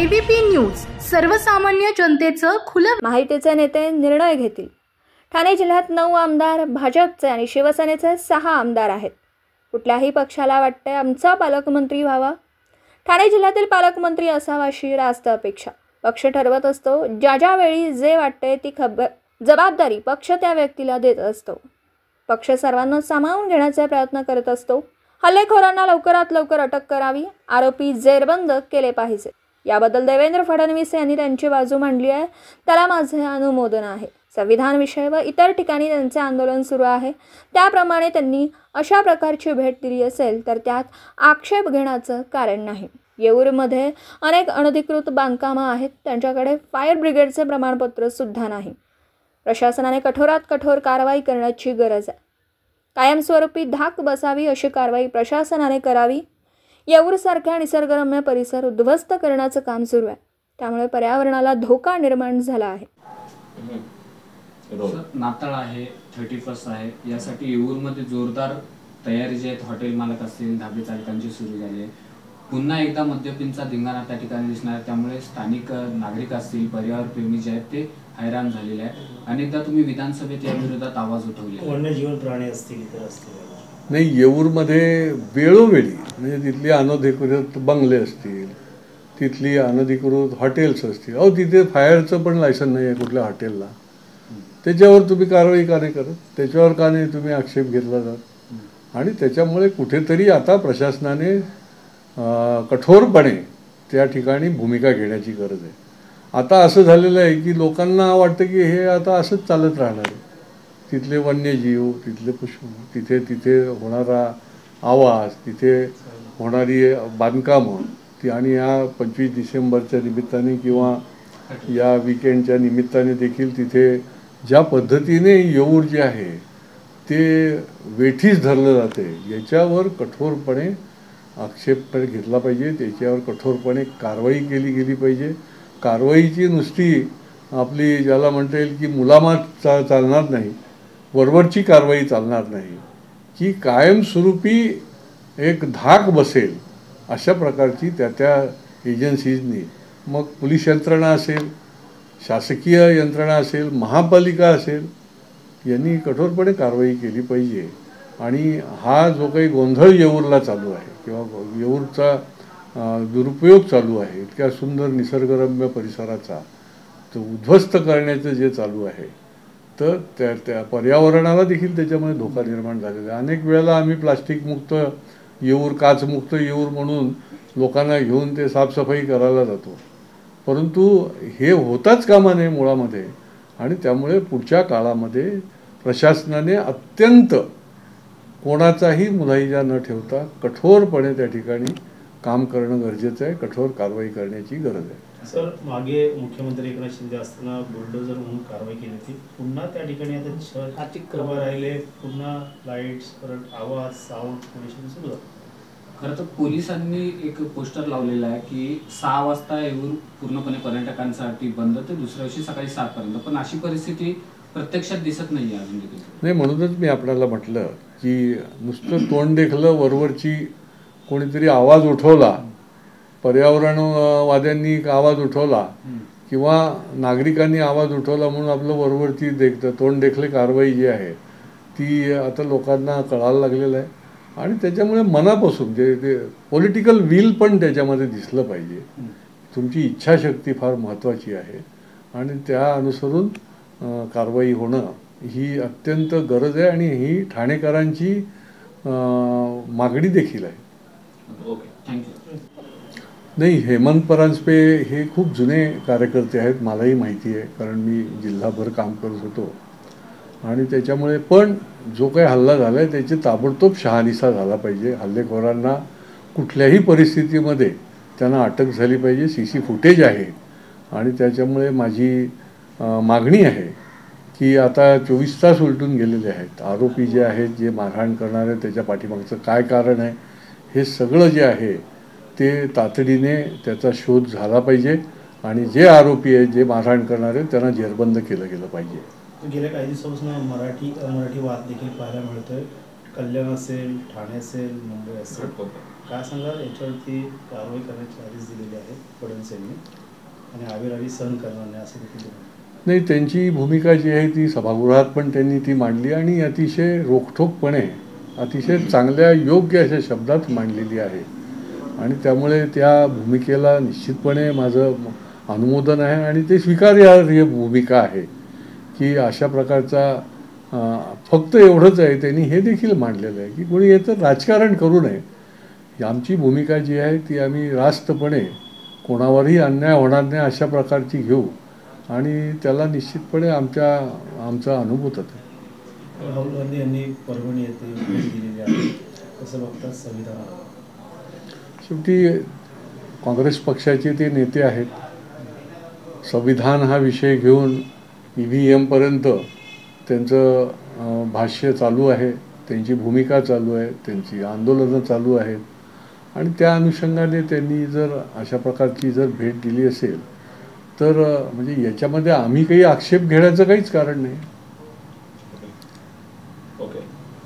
ABP news सर्वसामान्य जनतेचं खुलं. माहितीचे नेते निर्णय घेतील. ठाणे जिल्ह्यात 9 आमदार भाजपचे आणि शिवसेनेचे 6 आमदार आहेत. कुठल्याही पक्षाला वाटते आमचा पालकमंत्री व्हावा, ठाणे जिल्ह्यातील पालकमंत्री असावा अशी रास्त अपेक्षा. पक्ष ठरवत असतो. ज्या वेळी जे वाटते ती जबाबदारी पक्ष त्या व्यक्तीला देत असतो. पक्ष सर्वांना सामावून घेण्याचा प्रयत्न करत असतो. हल्लेखोरांना लवकरात लवकर अटक करावी, आरोपी जेरबंद केले पाहिजे. याबद्दल देवेंद्र फडणवीस यांनी त्यांची बाजू मांडली आहे. त्याला माझे अनुमोदन आहे. संविधान विषय व इतर ठिकाणी त्यांचे आंदोलन सुरू आहे. त्याप्रमाणे त्यांनी अशा प्रकारची भेट दिली असेल तर त्यात आक्षेप घेण्याचं कारण नाही. येऊरमध्ये अनेक अनधिकृत बांधकामं आहेत. त्यांच्याकडे फायर ब्रिगेडचे प्रमाणपत्र सुद्धा नाही. प्रशासनाने कठोरात कठोर कारवाई करण्याची गरज आहे. कायमस्वरूपी धाक बसावी अशी कारवाई प्रशासनाने करावी. येऊरसारख्या निसर्गरम्य परिसर उद्ध्वस्त करण्याचं काम सुरू आहे. त्यामुळे पर्यावरणाला धोका निर्माण झाला आहे. नाताळ आहे, 31 आहे, यासाठी येऊरमध्ये जोरदार तयारी जी आहेत हॉटेल मालक असतील, धाबे चालकांची सुरू झाली आहे. पुन्हा एकदा मद्यपींचा धिंगाणा त्या ठिकाणी दिसणार. त्यामुळे स्थानिक नागरिक असतील, पर्यावरण प्रेमी जे आहेत ते हैराण झालेले आहे. अनेकदा तुम्ही विधानसभेत या विरोधात आवाज उठवले. वन्यजीवन प्राणी असतील, इतर असतील. नाही, येऊरमध्ये वेळोवेळी म्हणजे तिथली अनधिकृत बंगले असतील, तिथली अनधिकृत हॉटेल्स असतील. तिथे फायरचं पण लायसन नाही आहे कुठल्या हॉटेलला. त्याच्यावर तुम्ही कारवाई का नाही करत? त्याच्यावर का नाही तुम्ही आक्षेप घेतला जात? आणि त्याच्यामुळे कुठेतरी आता प्रशासनाने कठोरपणे त्या ठिकाणी भूमिका घेण्याची गरज आहे. आता असं झालेलं आहे की लोकांना वाटतं की हे आता असंच चालत राहणार आहे. तिथले वन्यजीव, तिथले तिथे तिथे होणारा आवाज, तिथे होणारी बांधकामं ती आणि या 25 डिसेंबरच्या निमित्ताने किंवा या विकेंडच्या निमित्ताने देखील तिथे ज्या पद्धतीने येऊर जे आहे ते वेठीस धरलं जाते, याच्यावर कठोरपणे आक्षेप घेतला पाहिजे. त्याच्यावर कठोरपणे कारवाई केली गेली पाहिजे. कारवाईची नुसती आपली ज्याला म्हणता येईल की मुलामात चालणार नाही, वरवरची कारवाई चालणार नाही, की कायमस्वरूपी एक धाक बसेल अशा प्रकारची त्या एजन्सीजनी, मग पोलीस यंत्रणा असेल, शासकीय यंत्रणा असेल, महापालिका असेल, यांनी कठोरपणे कारवाई केली पाहिजे. आणि हा जो काही गोंधळ येऊरला चालू आहे किंवा येऊरचा दुरुपयोग चालू आहे, इतक्या सुंदर निसर्गरम्य परिसराचा तो उद्ध्वस्त करण्याचं जे चालू आहे, तर त्या पर्यावरणाला देखील त्याच्यामध्ये धोका निर्माण झालेला आहे. अनेक वेळेला आम्ही प्लास्टिकमुक्त येऊर, काचमुक्त येऊर म्हणून लोकांना घेऊन ते साफसफाई करायला जातो, परंतु हे होताच कामा नये मुळामध्ये. आणि त्यामुळे पुढच्या काळामध्ये प्रशासनाने अत्यंत कोणाचाही मुलाहिजा न ठेवता कठोरपणे त्या ठिकाणी काम करणं गरजेचं आहे. कठोर कारवाई करण्याची गरज आहे. सर, मागे मुख्यमंत्री एकनाथ शिंदे असताना बुलडोझर म्हणून कारवाई केली होती. पुन्हा त्या ठिकाणी आता शहर राहिले, पुन्हा लाईट्स, परत आवाज, साऊंड पोल्युशन सुरू झालं. खरं तर पोलिसांनी एक पोस्टर लावलेला आहे की 6 वाजता येऊर पूर्णपणे पर्यटकांसाठी बंद, तर दुसऱ्या दिवशी सकाळी 7 पर्यंत. पण अशी परिस्थिती प्रत्यक्षात दिसत नाही आहे अजून देखील. नाही, म्हणूनच मी आपल्याला म्हटलं की नुसतं तोंड देखलं, वरवरची कोणीतरी आवाज उठवला, पर्यावरणवाद्यांनी आवाज उठवला किंवा नागरिकांनी आवाज उठवला म्हणून आपलं वरवरती तोंड देखले कारवाई जी आहे ती आता लोकांना कळायला लागलेलं आहे. आणि त्याच्यामुळे मनापासून ते पॉलिटिकल विल पण त्याच्यामध्ये दिसलं पाहिजे. तुमची इच्छाशक्ती फार महत्त्वाची आहे आणि त्या अनुसरून कारवाई होणं ही अत्यंत गरज आहे. आणि ही ठाणेकरांची मागणी देखील आहे. Okay, thank you. नाही, हेमंत परांजपे हे खूप जुने कार्यकर्ते आहेत, मलाही माहिती आहे, कारण मी जिल्हाभर काम करत होतो. आणि त्याच्यामुळे पण जो काही हल्ला झाला आहे त्याची ताबडतोब शहानिशा झाला पाहिजे. हल्लेखोरांना कुठल्याही परिस्थितीमध्ये त्यांना अटक झाली पाहिजे. CC फुटेज आहे. आणि त्याच्यामुळे माझी मागणी आहे की आता 24 तास उलटून गेलेले आहेत. आरोपी जे आहेत, जे मारहाण करणारे, त्याच्या पाठीमागचं काय कारण आहे हे सगळं जे आहे ते तातडीने त्याचा शोध झाला पाहिजे. आणि जे आरोपी आहेत, जे मारहाण करणारे, त्यांना जेरबंद केलं गेलं पाहिजे. गेल्या काही दिवसापासून मराठी वाद देखील पाहायला मिळतोय. कल्याण असेल, ठाणे असेल, मुंबई असेल, काय सांगा, याच्यावरती कारवाई करण्याचे आदेश दिलेले आहेत फडणवीस यांनी आणि आवेरावी सहन करणार नाही असं देखील ते नाही, त्यांची भूमिका जी आहे ती सभागृहात पण त्यांनी ती मांडली आणि अतिशय रोखठोकपणे अतिशय चांगल्या योग्य अशा शब्दात मांडलेली आहे आणि त्यामुळे त्या भूमिकेला निश्चितपणे माझं अनुमोदन आहे आणि ते स्वीकार्य भूमिका आहे की अशा प्रकारचा फक्त एवढंच आहे त्यांनी हे देखील मांडलेलं आहे की कोणी याचं राजकारण करू नये. आमची भूमिका जी आहे ती आम्ही रास्तपणे कोणावरही अन्याय होणार नाही अशा प्रकारची घेऊ आणि त्याला निश्चितपणे आमचा अनुभूत आहे. राहुल गांधी यांनी परभणी येथे भेट दिलेली आहे, कसं बघतात संविधान? शेवटी काँग्रेस पक्षाचे ते नेते आहेत. संविधान हा विषय घेऊन EVM पर्यंत त्यांचं भाष्य चालू आहे, त्यांची भूमिका चालू आहे, त्यांची आंदोलनं चालू आहेत आणि त्या अनुषंगाने त्यांनी जर अशा प्रकारची जर भेट दिली असेल तर म्हणजे याच्यामध्ये आम्ही काही आक्षेप घेण्याचं काहीच कारण नाही.